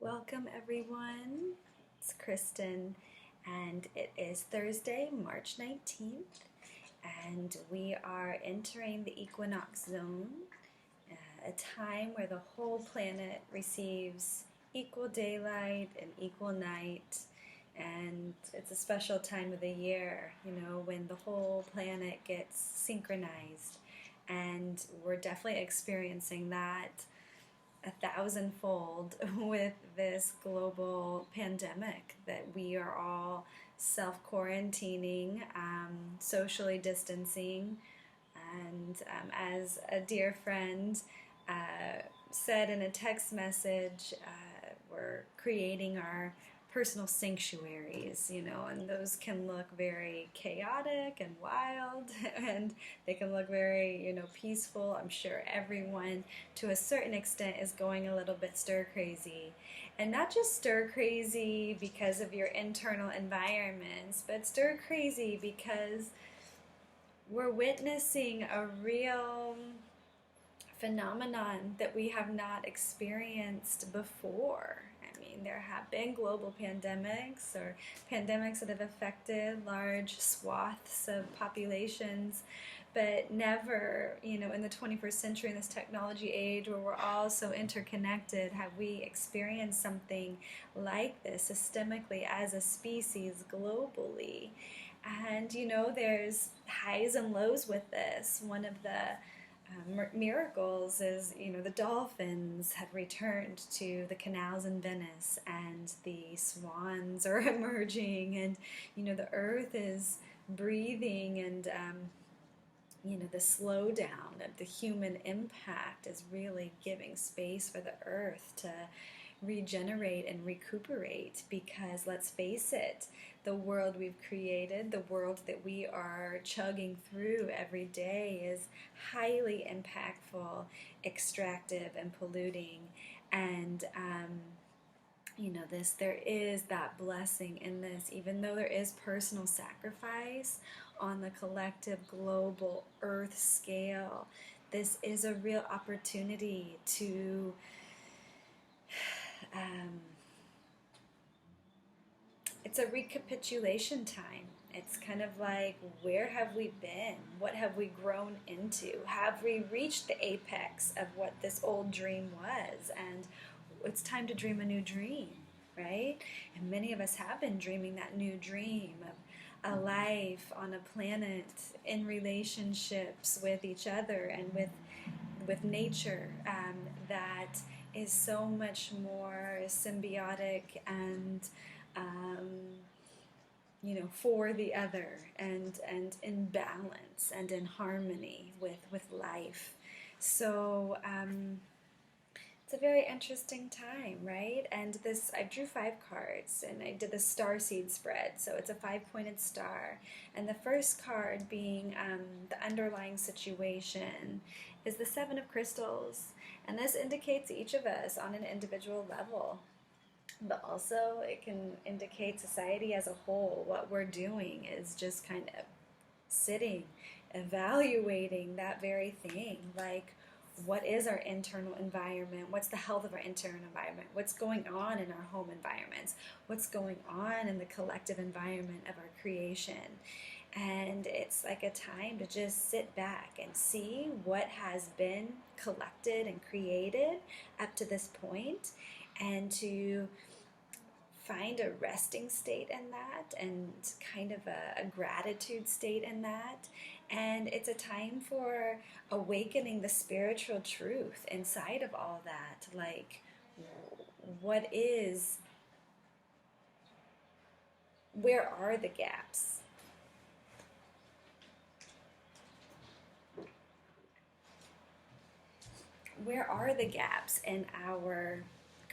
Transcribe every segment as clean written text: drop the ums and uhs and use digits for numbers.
Welcome, everyone. It's Kristen, and it is Thursday, March 19th, and we are entering the equinox zone, a time where the whole planet receives equal daylight and equal night. And it's a special time of the year, when the whole planet gets synchronized. And we're definitely experiencing that a thousandfold with this global pandemic that we are all self quarantining, socially distancing, and as a dear friend said in a text message, we're creating our personal sanctuaries, and those can look very chaotic and wild, and they can look very, peaceful. I'm sure everyone, to a certain extent, is going a little bit stir crazy. And not just stir crazy because of your internal environments, but stir crazy because we're witnessing a real phenomenon that we have not experienced before. I mean, there have been global pandemics or pandemics that have affected large swaths of populations, but never, in the 21st century, in this technology age where we're all so interconnected, have we experienced something like this systemically as a species globally. And, there's highs and lows with this. One of the miracles is, the dolphins have returned to the canals in Venice, and the swans are emerging, and the earth is breathing, and the slowdown of the human impact is really giving space for the earth to regenerate and recuperate, because let's face it, the world we've created, the world that we are chugging through every day, is highly impactful, extractive, and polluting. And there is that blessing in this, even though there is personal sacrifice on the collective global earth scale. This is a real opportunity to it's a recapitulation time. It's kind of like, where have we been? What have we grown into? Have we reached the apex of what this old dream was? And it's time to dream a new dream, right? And many of us have been dreaming that new dream of a life on a planet in relationships with each other and with nature, that is so much more symbiotic and for the other, and in balance and in harmony with life. So it's a very interesting time, right? And I drew 5 cards, and I did the star seed spread. So it's a 5-pointed star, and the first card, being the underlying situation, is the 7 of crystals, and this indicates each of us on an individual level. But also, it can indicate society as a whole. What we're doing is just kind of sitting, evaluating that very thing. Like, what is our internal environment? What's the health of our internal environment? What's going on in our home environments? What's going on in the collective environment of our creation? And it's like a time to just sit back and see what has been collected and created up to this point, and to find a resting state in that, and kind of a gratitude state in that. And it's a time for awakening the spiritual truth inside of all that. Like, where are the gaps? Where are the gaps in our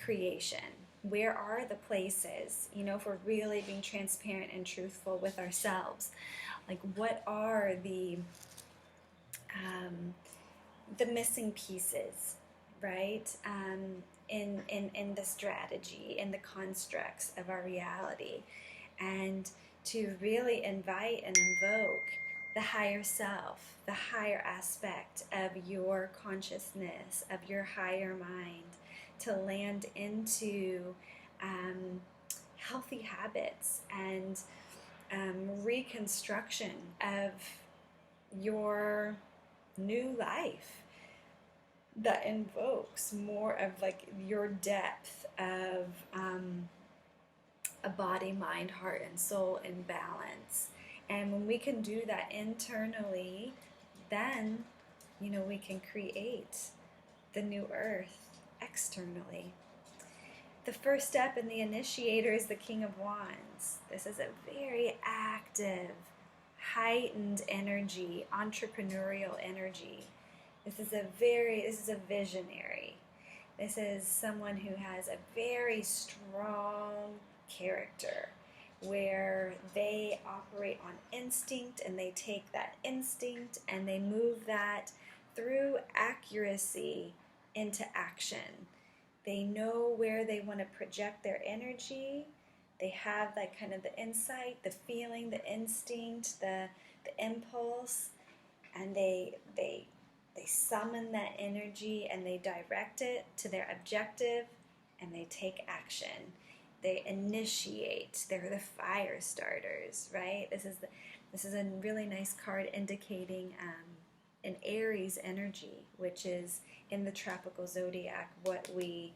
creation? Where are the places, if we're really being transparent and truthful with ourselves? Like, what are the missing pieces, right? In the strategy, in the constructs of our reality, and to really invite and invoke the higher self, the higher aspect of your consciousness, of your higher mind, to land into healthy habits and reconstruction of your new life that invokes more of like your depth of a body, mind, heart, and soul in balance. And when we can do that internally, then, you know, we can create the new earth externally. The first step in the initiator is the King of Wands. This is a very active, heightened energy, entrepreneurial energy. This is a visionary. This is someone who has a very strong character where they operate on instinct, and they take that instinct and they move that through accuracy into action. They know where they want to project their energy. They have that kind of the insight, the feeling, the instinct, the impulse, and they summon that energy and they direct it to their objective, and they take action. They initiate. They're the fire starters, right? This is a really nice card indicating an Aries energy, which is in the tropical zodiac what we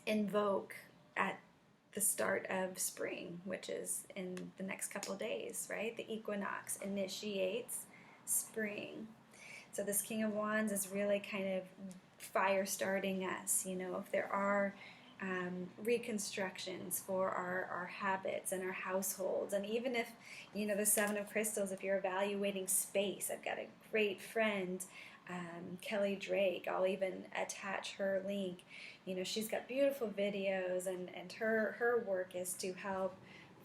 invoke at the start of spring, which is in the next couple of days, right? The equinox initiates spring. So this King of Wands is really kind of fire starting us. You know, if there are reconstructions for our habits and our households, and even if, you know, the Seven of Crystals, if you're evaluating space, I've got a great friend, Kelly Drake. I'll even attach her link. You know, she's got beautiful videos, and her work is to help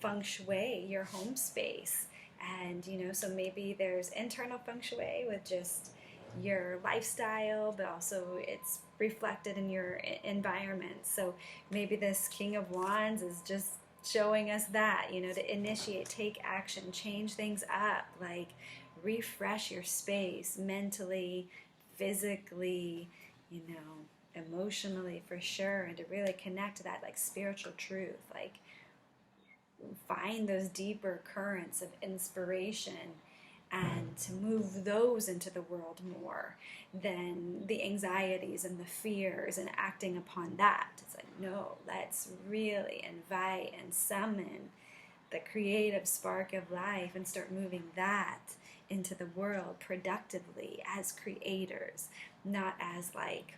feng shui your home space. And, you know, so maybe there's internal feng shui with just your lifestyle, but also it's reflected in your environment. So maybe this King of Wands is just showing us that, you know, to initiate, take action, change things up, like refresh your space mentally, physically, you know, emotionally for sure, and to really connect to that like spiritual truth, like find those deeper currents of inspiration and to move those into the world more than the anxieties and the fears and acting upon that. It's like, no, let's really invite and summon the creative spark of life and start moving that into the world productively as creators, not as like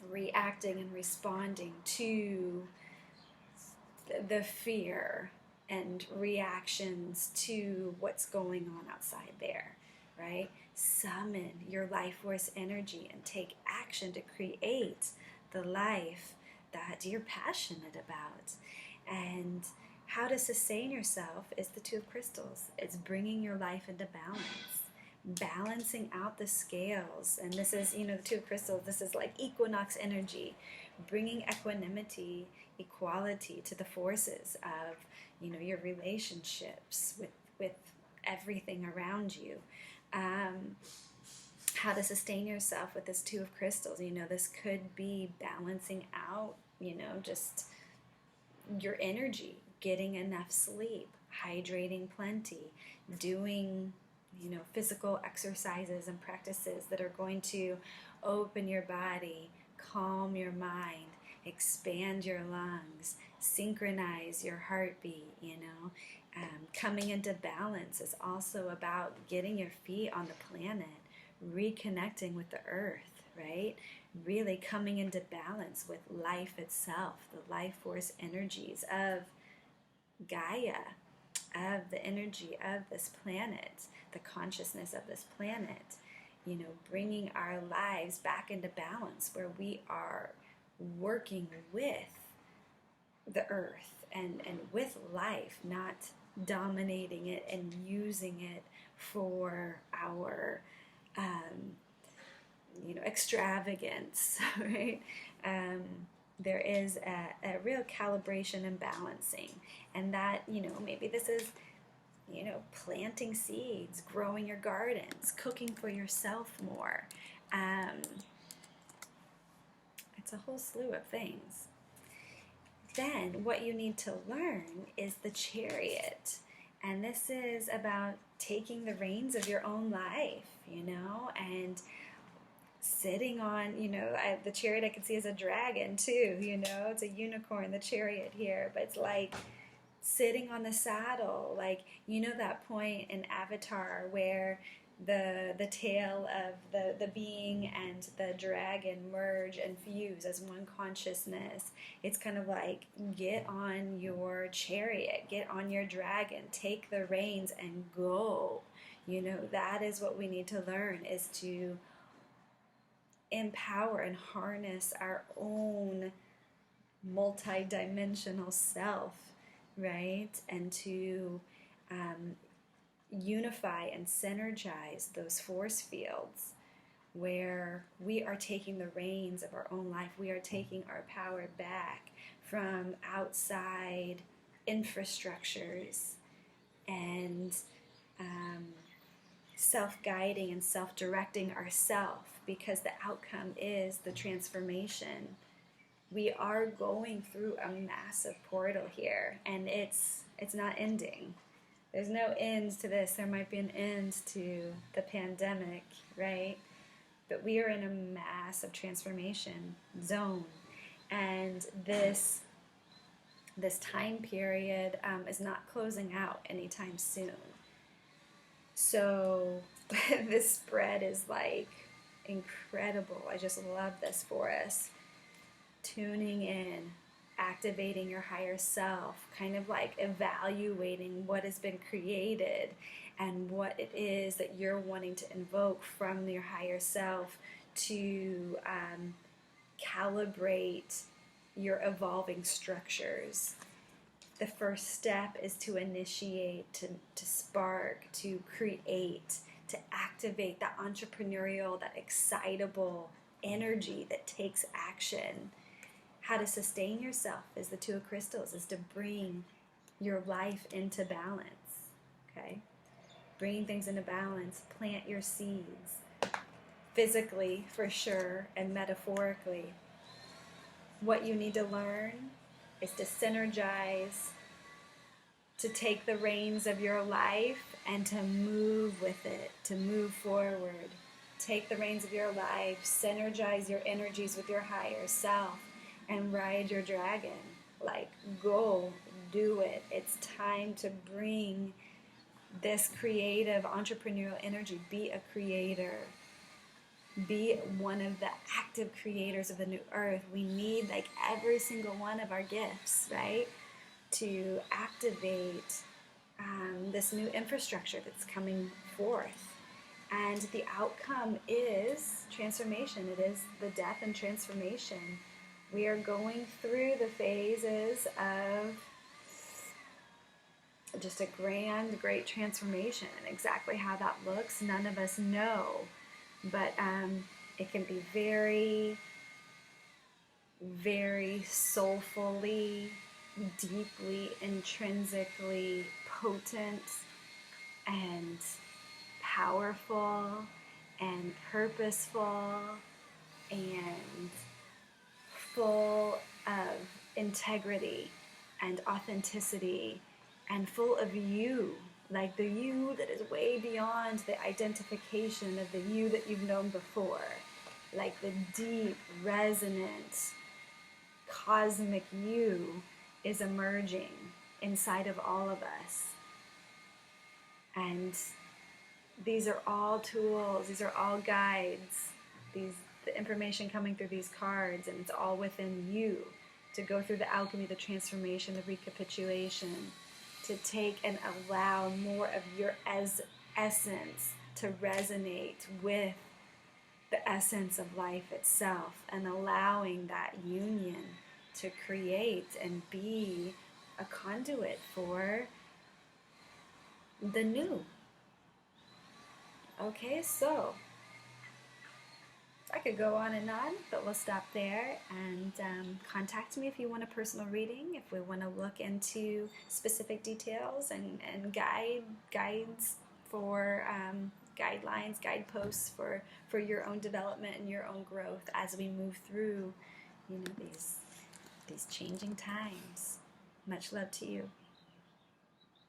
reacting and responding to the fear and reactions to what's going on outside there, right? Summon your life force energy and take action to create the life that you're passionate about. And how to sustain yourself is the Two of Crystals. It's bringing your life into balance, balancing out the scales. And this is, you know, the Two of Crystals, this is like equinox energy, bringing equanimity, equality to the forces of, you know, your relationships with everything around you. How to sustain yourself with this Two of Crystals. You know, this could be balancing out, you know, just your energy, getting enough sleep, hydrating plenty, doing, you know, physical exercises and practices that are going to open your body, calm your mind, expand your lungs, synchronize your heartbeat, you know. Coming into balance is also about getting your feet on the planet, reconnecting with the earth, right? Really coming into balance with life itself, the life force energies of Gaia, of the energy of this planet, the consciousness of this planet, you know, bringing our lives back into balance where we are working with the earth and with life, not dominating it and using it for our, you know, extravagance, right? There is a real calibration and balancing, and that, you know, maybe this is, you know, planting seeds, growing your gardens, cooking for yourself more, It's a whole slew of things. Then what you need to learn is the Chariot. And this is about taking the reins of your own life, and sitting on, the Chariot I can see as a dragon too, it's a unicorn, the Chariot here, but it's like sitting on the saddle, like, that point in Avatar where the tail of the being and the dragon merge and fuse as one consciousness. It's kind of like, get on your chariot, get on your dragon, take the reins and go. That is what we need to learn, is to empower and harness our own multi-dimensional self, right? And to unify and synergize those force fields where we are taking the reins of our own life. We are taking our power back from outside infrastructures and self-guiding and self-directing ourselves, because the outcome is the transformation. We are going through a massive portal here, and it's not ending. There's no end to this. There might be an end to the pandemic, right? But we are in a massive transformation zone, and this time period is not closing out anytime soon. So this spread is like incredible. I just love this for us. Tuning in, activating your higher self, kind of like evaluating what has been created and what it is that you're wanting to invoke from your higher self to calibrate your evolving structures. The first step is to initiate, to spark, to create, to activate that entrepreneurial, that excitable energy that takes action. How to sustain yourself is the Two of Crystals, is to bring your life into balance, okay? Bringing things into balance, plant your seeds, physically for sure, and metaphorically. What you need to learn is to synergize, to take the reins of your life and to move with it, to move forward. Take the reins of your life, synergize your energies with your higher self, and ride your dragon. Like, go, do it. It's time to bring this creative entrepreneurial energy. Be a creator. Be one of the active creators of the new earth. We need like every single one of our gifts, right, to activate this new infrastructure that's coming forth. And the outcome is transformation. It is the death and transformation. We are going through the phases of just a great transformation. And exactly how that looks, none of us know. But it can be very, very soulfully, deeply, intrinsically potent and powerful and purposeful and full of integrity and authenticity and full of you, like the you that is way beyond the identification of the you that you've known before, like the deep, resonant, cosmic you is emerging inside of all of us. And these are all tools, these are all guides, the information coming through these cards, and it's all within you to go through the alchemy, the transformation, the recapitulation, to take and allow more of your essence to resonate with the essence of life itself, and allowing that union to create and be a conduit for the new. Okay, so I could go on and on, but we'll stop there, and contact me if you want a personal reading, if we want to look into specific details and guides for guidelines, guideposts for your own development and your own growth as we move through these changing times. Much love to you.